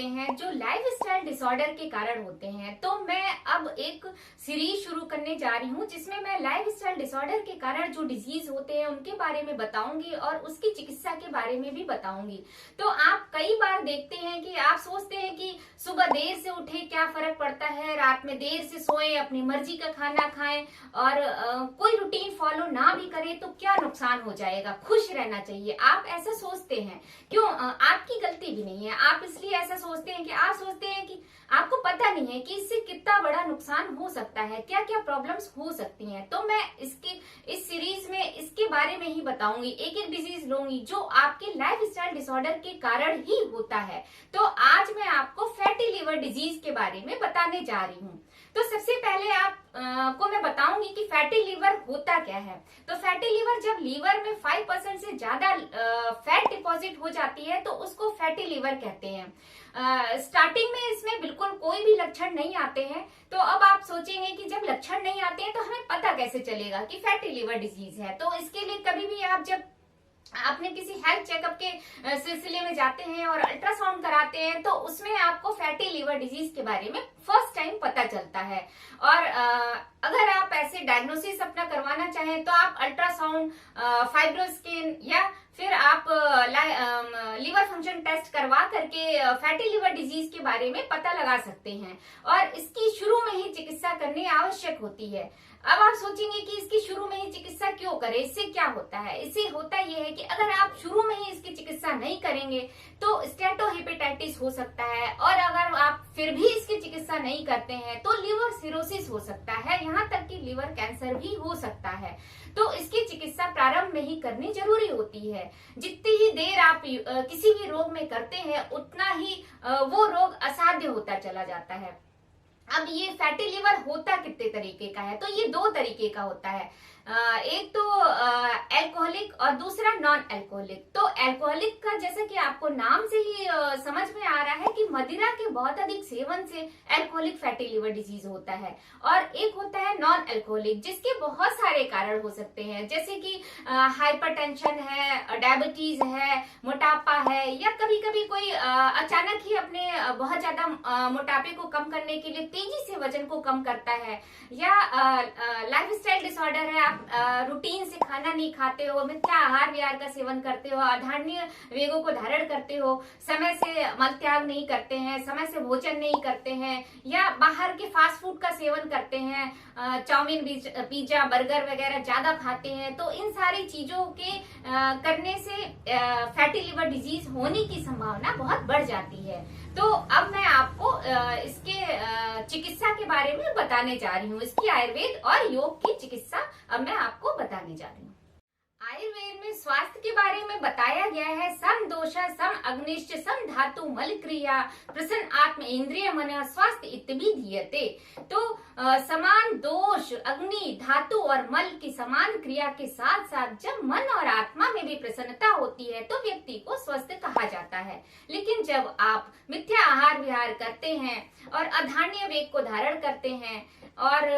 होते हैं जो लाइफस्टाइल डिसऑर्डर के कारण होते हैं। तो मैं अब एक सीरीज शुरू करने जा रही हूँ जिसमें मैं लाइफस्टाइल डिसऑर्डर के कारण जो डिजीज होते हैं उनके बारे में बताऊंगी और उसकी चिकित्सा के बारे में भी बताऊंगी। तो आप कई बार देखते हैं कि आप सोचते हैं कि सुबह देर से उठे क्या फर्क पड़ता है, रात में देर से सोएं, अपनी मर्जी का खाना खाएं और कोई रूटीन फॉलो ना भी करें तो क्या नुकसान हो जाएगा, खुश रहना चाहिए। आप ऐसा सोचते हैं क्यों? आपकी गलती भी नहीं है, आप इसलिए ऐसा सोचते हैं कि आप सोचते हैं कि आपको पता नहीं है कि इससे कितना बड़ा नुकसान हो सकता है, क्या क्या प्रॉब्लम्स हो सकती हैं। तो मैं इस सीरीज में इसके बारे में ही बताऊंगी, एक एक डिजीज लूंगी जो आपके लाइफस्टाइल डिसऑर्डर के कारण ही होता है। तो आज मैं आपको फैटी लिवर डिजीज के बारे में बताने जा रही हूँ। तो सबसे पहले को मैं बताऊंगी कि फैटी लिवर होता क्या है। तो फैटी लिवर जब लीवर में 5% से ज्यादा फैट डिपॉजिट हो जाती है तो उसको फैटी लिवर कहते हैं। स्टार्टिंग में इसमें बिल्कुल कोई भी लक्षण नहीं आते हैं। तो अब आप सोचेंगे कि जब लक्षण नहीं आते हैं तो हमें पता कैसे चलेगा कि फैटी लिवर डिजीज है। तो इसके लिए कभी भी आप जब आपने किसी हेल्थ चेकअप के सिलसिले में जाते हैं और अल्ट्रासाउंड कराते हैं तो उसमें आपको फैटी लिवर डिजीज के बारे में फर्स्ट टाइम पता चलता है। और अगर आप ऐसे डायग्नोसिस अपना करवाना चाहें तो आप अल्ट्रासाउंड, फाइब्रोस्कैन या फिर आप लिवर फंक्शन टेस्ट करवा करके फैटी लिवर डिजीज के बारे में पता लगा सकते हैं। और इसकी शुरू में ही चिकित्सा करनी आवश्यक होती है। अब आप सोचेंगे कि इसकी शुरू में ही चिकित्सा क्यों करें, इससे क्या होता है? इससे होता यह है कि अगर आप शुरू में ही इसकी चिकित्सा नहीं करेंगे तो स्टेटोहेपेटाइटिस हो सकता है, और अगर आप फिर भी इसकी चिकित्सा नहीं करते हैं तो लिवर सिरोसिस हो सकता है, यहाँ तक कि लिवर कैंसर भी हो सकता है। तो इसकी चिकित्सा प्रारंभ में ही करनी जरूरी होती है। जितनी ही देर आप किसी भी रोग में करते हैं उतना ही वो रोग असाध्य होता चला जाता है। अब ये फैटी लिवर होता कितने तरीके का है? तो ये दो तरीके का होता है, एक तो अल्कोहलिक और दूसरा नॉन अल्कोहलिक। तो अल्कोहलिक का जैसे कि आपको नाम से ही समझ में आ रहा है कि मदिरा के बहुत अधिक सेवन से अल्कोहलिक फैटी लिवर डिजीज होता है। और एक होता है नॉन अल्कोहलिक जिसके बहुत सारे कारण हो सकते हैं, जैसे कि हाइपरटेंशन है, डायबिटीज है, मोटापा है, या कभी कभी कोई अचानक ही अपने बहुत ज्यादा मोटापे को कम करने के लिए तेजी से वजन को कम करता है, या लाइफस्टाइल डिसऑर्डर है, आप रूटीन से खाना नहीं खाते हो, मिथ्या आहार विहार का सेवन करते हो, अधार्मिक वेगों को धारण करते हो, समय से मल त्याग नहीं करते हैं, समय से भोजन नहीं करते हैं, या बाहर के फास्ट फूड का सेवन करते हैं, चाउमीन, पिज्जा, बर्गर वगैरह ज्यादा खाते हैं। तो इन सारी चीजों के करने से फैटी लिवर डिजीज होने की संभावना बहुत बढ़ जाती है। तो अब मैं आपको इसके चिकित्सा के बारे में बताने जा रही हूँ। इसकी आयुर्वेद और योग की चिकित्सा अब मैं आपको बताने जा रही हूँ। आयुर्वेद में स्वास्थ्य के बारे में बताया गया है, सम दोष सम अग्निश्च सम धातु मल क्रिया प्रसन्न आत्म इंद्रिय मन स्वास्थ्य इत्यादि धीयते। तो समान दोष, अग्नि, धातु और मल की समान क्रिया के साथ साथ जब मन और आत्मा में भी प्रसन्नता होती है तो व्यक्ति को स्वस्थ कहा जाता है। लेकिन जब आप मिथ्या आहार विहार करते हैं और अधार्मिक वेग को धारण करते हैं और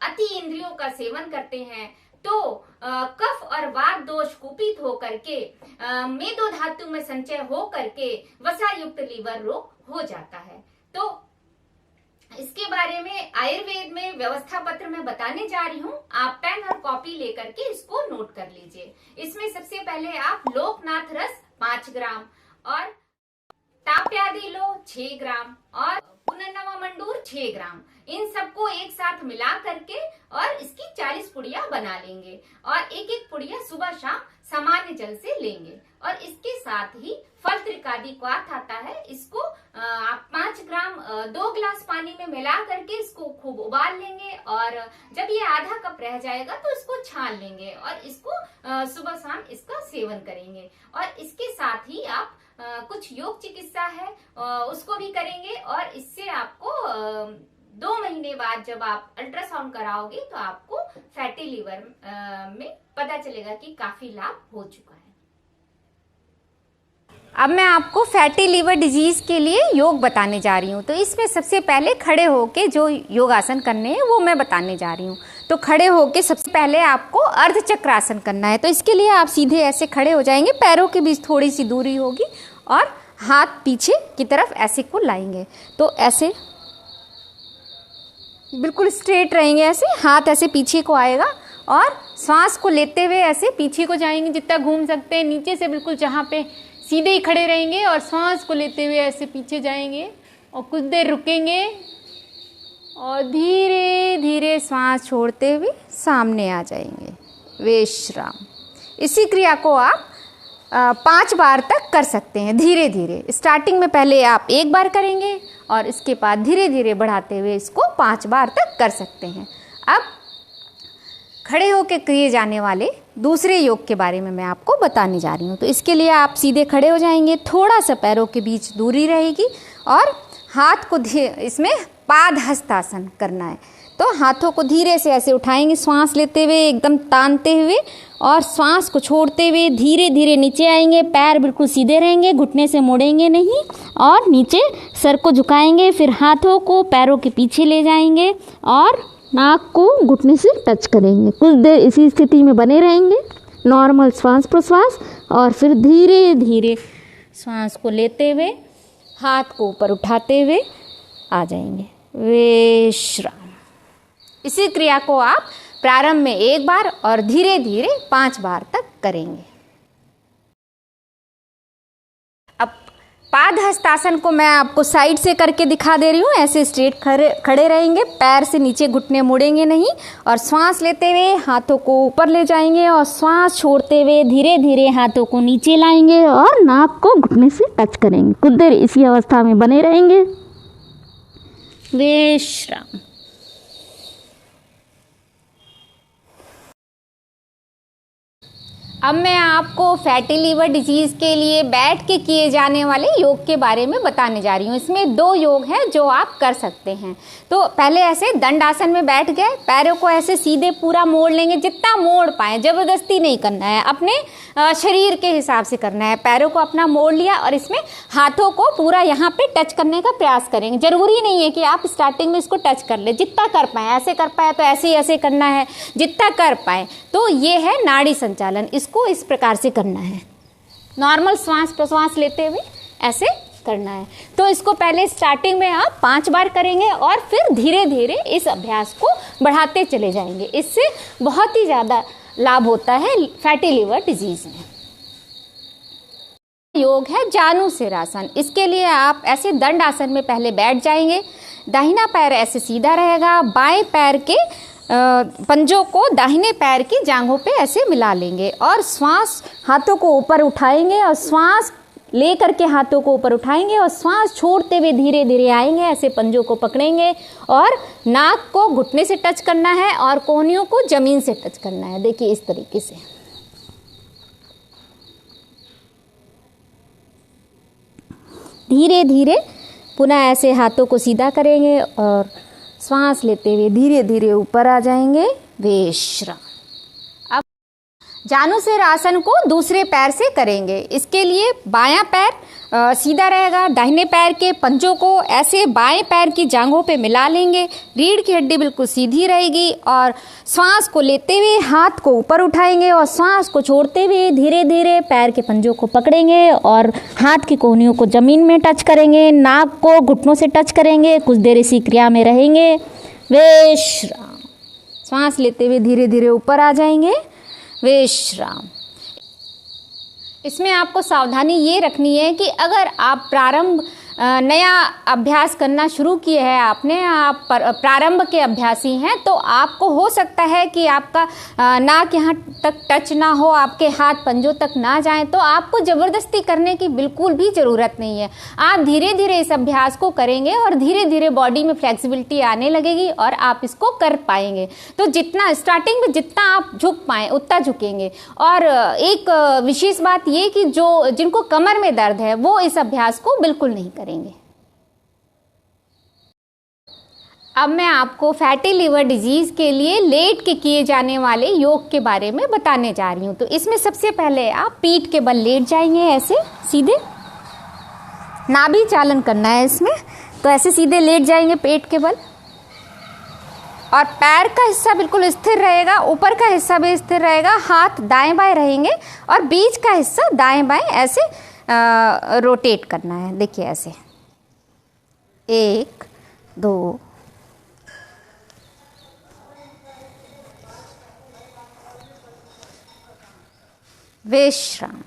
अति इंद्रियों का सेवन करते हैं तो कफ और वात दोष कुपित होकर के मेदो धातु में संचय हो करके वसा युक्त लीवर रोग हो जाता है। तो इसके बारे में आयुर्वेद में व्यवस्था पत्र में बताने जा रही हूँ। आप पेन और कॉपी लेकर के इसको नोट कर लीजिए। इसमें सबसे पहले आप लोकनाथ रस 5 ग्राम और ताप्यादि लो 6 ग्राम और पुनर्नवा मंडूर 6 ग्राम, इन सबको एक साथ मिला करके और इसकी 40 पुड़िया बना लेंगे और एक एक पुड़िया सुबह शाम सामान्य जल से लेंगे। और इसके साथ ही फल त्रिकादि क्वाथ आता है, इसको आप 5 ग्राम 2 गिलास पानी में मिला करके इसको खूब उबाल लेंगे और जब ये आधा कप रह जाएगा तो इसको छान लेंगे और इसको सुबह शाम इसका सेवन करेंगे। और इसके साथ ही आप कुछ योग चिकित्सा है उसको भी करेंगे और इससे आपको 2 महीने बाद जब आप अल्ट्रासाउंड कराओगे तो आपको फैटी लिवर में पता चलेगा कि काफी लाभ हो चुका है। अब मैं आपको फैटी लिवर डिजीज के लिए योग बताने जा रही हूँ। तो इसमें सबसे पहले खड़े होके जो योगासन करने हैं वो मैं बताने जा रही हूँ। तो खड़े होके सबसे पहले आपको अर्धचक्रासन करना है। तो इसके लिए आप सीधे ऐसे खड़े हो जाएंगे, पैरों के बीच थोड़ी सी दूरी होगी और हाथ पीछे की तरफ ऐसे को लाएंगे, तो ऐसे बिल्कुल स्ट्रेट रहेंगे, ऐसे हाथ ऐसे पीछे को आएगा और सांस को लेते हुए ऐसे पीछे को जाएंगे जितना घूम सकते हैं, नीचे से बिल्कुल जहाँ पे सीधे ही खड़े रहेंगे और सांस को लेते हुए ऐसे पीछे जाएंगे और कुछ देर रुकेंगे और धीरे धीरे सांस छोड़ते हुए सामने आ जाएंगे। विश्राम। इसी क्रिया को आप 5 बार तक कर सकते हैं धीरे धीरे। स्टार्टिंग में पहले आप 1 बार करेंगे और इसके बाद धीरे धीरे बढ़ाते हुए इसको 5 बार तक कर सकते हैं। अब खड़े होकर किए जाने वाले दूसरे योग के बारे में मैं आपको बताने जा रही हूँ। तो इसके लिए आप सीधे खड़े हो जाएंगे, थोड़ा सा पैरों के बीच दूरी रहेगी और हाथ को इसमें पाद हस्तासन करना है। तो हाथों को धीरे से ऐसे उठाएंगे, श्वास लेते हुए एकदम तानते हुए और श्वास को छोड़ते हुए धीरे धीरे नीचे आएंगे। पैर बिल्कुल सीधे रहेंगे, घुटने से मोड़ेंगे नहीं और नीचे सर को झुकाएंगे। फिर हाथों को पैरों के पीछे ले जाएंगे और नाक को घुटने से टच करेंगे। कुछ देर इसी स्थिति में बने रहेंगे, नॉर्मल श्वास प्रश्वास, और फिर धीरे धीरे श्वास को लेते हुए हाथ को ऊपर उठाते हुए आ जाएंगे। विश्राम। इसी क्रिया को आप प्रारंभ में 1 बार और धीरे धीरे 5 बार तक करेंगे। अब पाद हस्तासन को मैं आपको साइड से करके दिखा दे रही हूँ। ऐसे स्ट्रेट खड़े रहेंगे, पैर से नीचे घुटने मुड़ेंगे नहीं और श्वास लेते हुए हाथों को ऊपर ले जाएंगे और श्वास छोड़ते हुए धीरे धीरे हाथों को नीचे लाएंगे और नाक को घुटने से टच करेंगे। कुछ देर इसी अवस्था में बने रहेंगे। विश्राम। अब मैं आपको फैटी लीवर डिजीज़ के लिए बैठ के किए जाने वाले योग के बारे में बताने जा रही हूँ। इसमें 2 योग हैं जो आप कर सकते हैं। तो पहले ऐसे दंड आसन में बैठ गए, पैरों को ऐसे सीधे पूरा मोड़ लेंगे, जितना मोड़ पाएँ, ज़बरदस्ती नहीं करना है, अपने शरीर के हिसाब से करना है। पैरों को अपना मोड़ लिया और इसमें हाथों को पूरा यहाँ पे टच करने का प्रयास करेंगे। ज़रूरी नहीं है कि आप स्टार्टिंग में इसको टच कर ले, जितना कर पाएँ। ऐसे कर पाए तो ऐसे ही ऐसे करना है, जितना कर पाएँ। तो ये है नाड़ी संचालन, इसको इस प्रकार से करना है। नॉर्मल श्वास प्रश्वास लेते हुए ऐसे करना है। तो इसको पहले स्टार्टिंग में आप 5 बार करेंगे और फिर धीरे धीरे इस अभ्यास को बढ़ाते चले जाएंगे। इससे बहुत ही ज़्यादा लाभ होता है फैटी लिवर डिजीज में। योग है जानुसिरासन। इसके लिए आप ऐसे दंड आसन में पहले बैठ जाएंगे, दाहिना पैर ऐसे सीधा रहेगा, बाएं पैर के पंजों को दाहिने पैर की जांघों पे ऐसे मिला लेंगे और श्वास हाथों को ऊपर उठाएंगे और श्वास ले करके हाथों को ऊपर उठाएंगे और श्वास छोड़ते हुए धीरे धीरे आएंगे, ऐसे पंजों को पकड़ेंगे और नाक को घुटने से टच करना है और कोहनियों को जमीन से टच करना है। देखिए इस तरीके से। धीरे धीरे पुनः ऐसे हाथों को सीधा करेंगे और श्वास लेते हुए धीरे धीरे ऊपर आ जाएंगे। विश्राम। अब जानुसिरासन को दूसरे पैर से करेंगे। इसके लिए बायां पैर सीधा रहेगा, दाहिने पैर के पंजों को ऐसे बाएं पैर की जांघों पे मिला लेंगे, रीढ़ की हड्डी बिल्कुल सीधी रहेगी और श्वास को लेते हुए हाथ को ऊपर उठाएंगे और श्वास को छोड़ते हुए धीरे धीरे पैर के पंजों को पकड़ेंगे और हाथ की कोहनियों को जमीन में टच करेंगे, नाक को घुटनों से टच करेंगे। कुछ देर इसी क्रिया में रहेंगे। विश्राम। श्वास लेते हुए धीरे धीरे ऊपर आ जाएंगे। विश्राम। इसमें आपको सावधानी ये रखनी है कि अगर आप नया अभ्यास करना शुरू किए हैं, आपने आप प्रारंभ के अभ्यासी हैं, तो आपको हो सकता है कि आपका नाक यहाँ तक टच ना हो, आपके हाथ पंजों तक ना जाएं, तो आपको ज़बरदस्ती करने की बिल्कुल भी ज़रूरत नहीं है। आप धीरे धीरे इस अभ्यास को करेंगे और धीरे धीरे बॉडी में फ्लेक्सिबिलिटी आने लगेगी और आप इसको कर पाएंगे। तो जितना स्टार्टिंग में जितना आप झुक पाएँ उतना झुकेंगे। और एक विशेष बात ये कि जिनको कमर में दर्द है वो इस अभ्यास को बिल्कुल नहीं करेंगे। अब मैं आपको फैटी लिवर डिजीज के लिए लेट के किए जाने वाले योग के बारे में बताने जा रही हूँ। तो इसमें सबसे पहले आप पीठ के बल लेट जाएंगे, ऐसे सीधे नाभि चालन करना है इसमें। तो ऐसे सीधे लेट जाएंगे पेट के बल और पैर का हिस्सा बिल्कुल स्थिर रहेगा, ऊपर का हिस्सा भी स्थिर रहेगा, हाथ दाएं बाएं रहेंगे और बीच का हिस्सा दाएं बाएं ऐसे रोटेट करना है। देखिए ऐसे 1 2 विश्राम।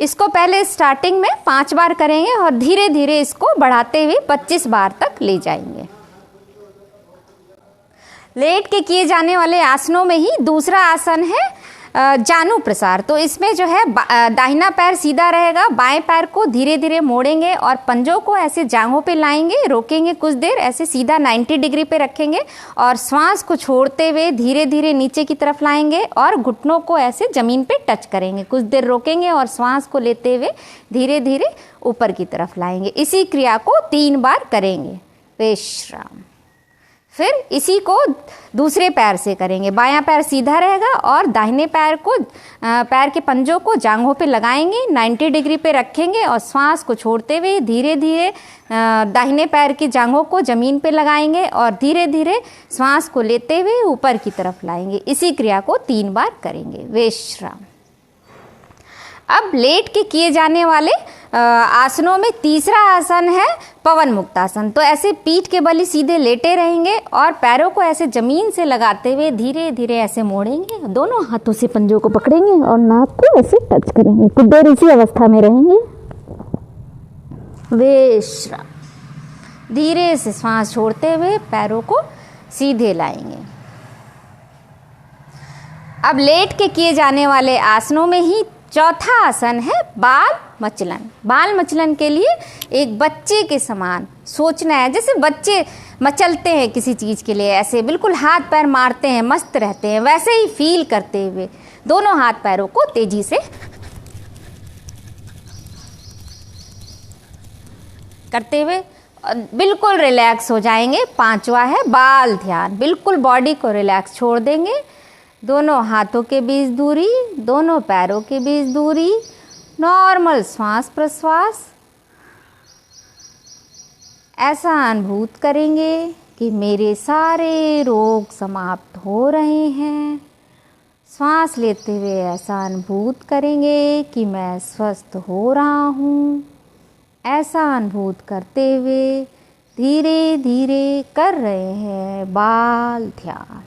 इसको पहले स्टार्टिंग में 5 बार करेंगे और धीरे धीरे इसको बढ़ाते हुए 25 बार तक ले जाएंगे। लेट के किए जाने वाले आसनों में ही दूसरा आसन है जानु प्रसार। तो इसमें जो है दाहिना पैर सीधा रहेगा, बाएं पैर को धीरे धीरे मोड़ेंगे और पंजों को ऐसे जांघों पे लाएंगे, रोकेंगे कुछ देर, ऐसे सीधा 90 डिग्री पे रखेंगे और श्वास को छोड़ते हुए धीरे धीरे नीचे की तरफ लाएंगे और घुटनों को ऐसे जमीन पे टच करेंगे। कुछ देर रोकेंगे और श्वास को लेते हुए धीरे धीरे ऊपर की तरफ लाएंगे। इसी क्रिया को 3 बार करेंगे। विश्राम। फिर इसी को दूसरे पैर से करेंगे। बायां पैर सीधा रहेगा और दाहिने पैर को पैर के पंजों को जांघों पे लगाएंगे, 90 डिग्री पे रखेंगे और श्वास को छोड़ते हुए धीरे धीरे दाहिने पैर की जांघों को ज़मीन पे लगाएंगे और धीरे धीरे श्वास को लेते हुए ऊपर की तरफ लाएंगे। इसी क्रिया को 3 बार करेंगे। विश्राम। अब लेट के किए जाने वाले आसनों में तीसरा आसन है पवन मुक्तासन। तो ऐसे पीठ के बल सीधे लेटे रहेंगे और पैरों को ऐसे जमीन से लगाते हुए धीरे धीरे ऐसे मोड़ेंगे, दोनों हाथों से पंजों को पकड़ेंगे और नाक को ऐसे टच करेंगे। कुछ देर इसी अवस्था में रहेंगे। विश्राम। धीरे से श्वास छोड़ते हुए पैरों को सीधे लाएंगे। अब लेट के किए जाने वाले आसनों में ही चौथा आसन है बाल मचलन। बाल मचलन के लिए एक बच्चे के समान सोचना है, जैसे बच्चे मचलते हैं किसी चीज़ के लिए, ऐसे बिल्कुल हाथ पैर मारते हैं, मस्त रहते हैं, वैसे ही फील करते हुए दोनों हाथ पैरों को तेजी से करते हुए बिल्कुल रिलैक्स हो जाएंगे। 5वां है बाल ध्यान। बिल्कुल बॉडी को रिलैक्स छोड़ देंगे। दोनों हाथों के बीच दूरी, दोनों पैरों के बीच दूरी, नॉर्मल श्वास प्रश्वास। ऐसा अनुभूत करेंगे कि मेरे सारे रोग समाप्त हो रहे हैं। श्वास लेते हुए ऐसा अनुभूत करेंगे कि मैं स्वस्थ हो रहा हूँ। ऐसा अनुभूत करते हुए धीरे धीरे कर रहे हैं बाल ध्यान।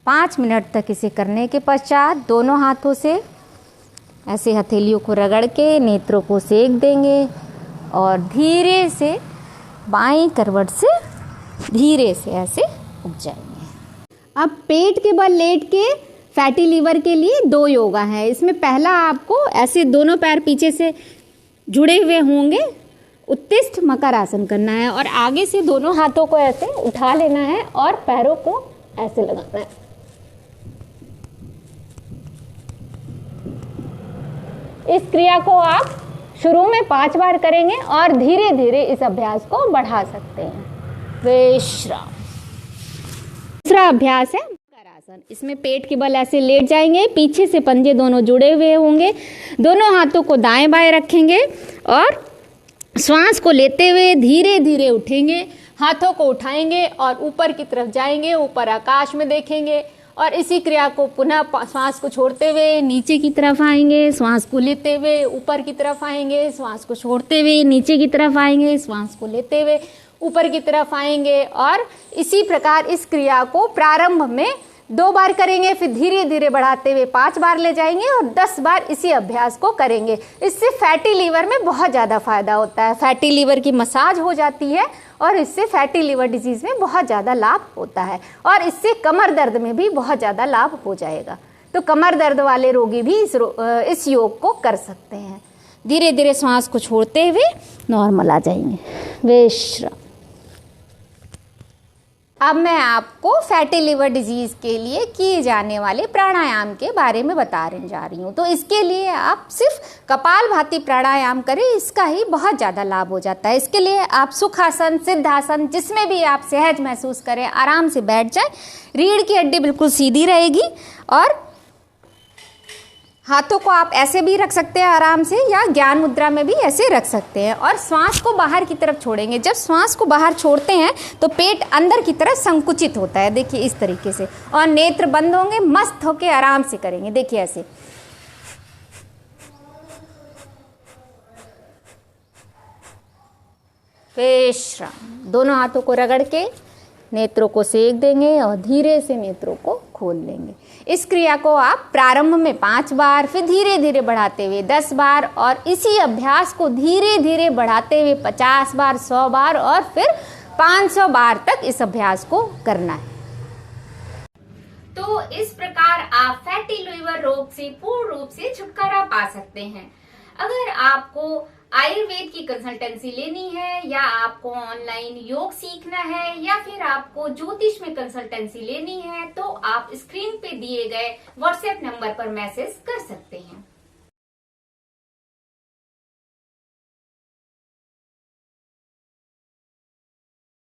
5 मिनट तक इसे करने के पश्चात दोनों हाथों से ऐसे हथेलियों को रगड़ के नेत्रों को सेक देंगे और धीरे से बाईं करवट से धीरे से ऐसे उठ जाएंगे। अब पेट के बल लेट के फैटी लीवर के लिए 2 योगा है। इसमें पहला आपको ऐसे दोनों पैर पीछे से जुड़े हुए होंगे, उत्तिष्ठ मकर आसन करना है और आगे से दोनों हाथों को ऐसे उठा लेना है और पैरों को ऐसे लगाना है। इस क्रिया को आप शुरू में 5 बार करेंगे और धीरे धीरे इस अभ्यास को बढ़ा सकते हैं। विश्राम। दूसरा अभ्यास है मकर आसन। इसमें पेट के बल ऐसे लेट जाएंगे, पीछे से पंजे दोनों जुड़े हुए होंगे, दोनों हाथों को दाएं बाएं रखेंगे और श्वास को लेते हुए धीरे धीरे उठेंगे, हाथों को उठाएंगे और ऊपर की तरफ जाएंगे, ऊपर आकाश में देखेंगे और इसी क्रिया को पुनः श्वास को छोड़ते हुए नीचे की तरफ आएंगे, श्वास को लेते हुए ऊपर की तरफ आएंगे, श्वास को छोड़ते हुए नीचे की तरफ आएंगे, श्वास को लेते हुए ऊपर की तरफ आएंगे और इसी प्रकार इस क्रिया को प्रारंभ में 2 बार करेंगे, फिर धीरे धीरे बढ़ाते हुए 5 बार ले जाएंगे और 10 बार इसी अभ्यास को करेंगे। इससे फैटी लीवर में बहुत ज़्यादा फायदा होता है। फैटी लीवर की मसाज हो जाती है और इससे फैटी लीवर डिजीज़ में बहुत ज़्यादा लाभ होता है और इससे कमर दर्द में भी बहुत ज़्यादा लाभ हो जाएगा। तो कमर दर्द वाले रोगी भी इस योग को कर सकते हैं। धीरे धीरे श्वास को छोड़ते हुए नॉर्मल आ जाएंगे। विश्राम। अब मैं आपको फैटी लिवर डिजीज़ के लिए किए जाने वाले प्राणायाम के बारे में बताने जा रही हूँ। तो इसके लिए आप सिर्फ कपालभाति प्राणायाम करें, इसका ही बहुत ज़्यादा लाभ हो जाता है। इसके लिए आप सुखासन, सिद्धासन, जिसमें भी आप सहज महसूस करें, आराम से बैठ जाए। रीढ़ की हड्डी बिल्कुल सीधी रहेगी और हाथों को आप ऐसे भी रख सकते हैं आराम से या ज्ञान मुद्रा में भी ऐसे रख सकते हैं और श्वास को बाहर की तरफ छोड़ेंगे। जब श्वास को बाहर छोड़ते हैं तो पेट अंदर की तरफ संकुचित होता है, देखिए इस तरीके से, और नेत्र बंद होंगे, मस्त होके आराम से करेंगे। देखिए ऐसे विश्राम। दोनों हाथों को रगड़ के नेत्रों को सेक देंगे और धीरे से नेत्रों को खोल लेंगे। इस क्रिया को आप प्रारंभ में 5 बार, फिर धीरे धीरे बढ़ाते हुए 10 बार और इसी अभ्यास को धीरे धीरे बढ़ाते हुए 50 बार, 100 बार और फिर 500 बार तक इस अभ्यास को करना है। तो इस प्रकार आप फैटी लिवर रोग से पूर्ण रूप से छुटकारा पा सकते हैं। अगर आपको आयुर्वेद की कंसल्टेंसी लेनी है या आपको ऑनलाइन योग सीखना है या फिर आपको ज्योतिष में कंसल्टेंसी लेनी है तो आप स्क्रीन पे दिए गए व्हाट्सएप नंबर पर मैसेज कर सकते हैं।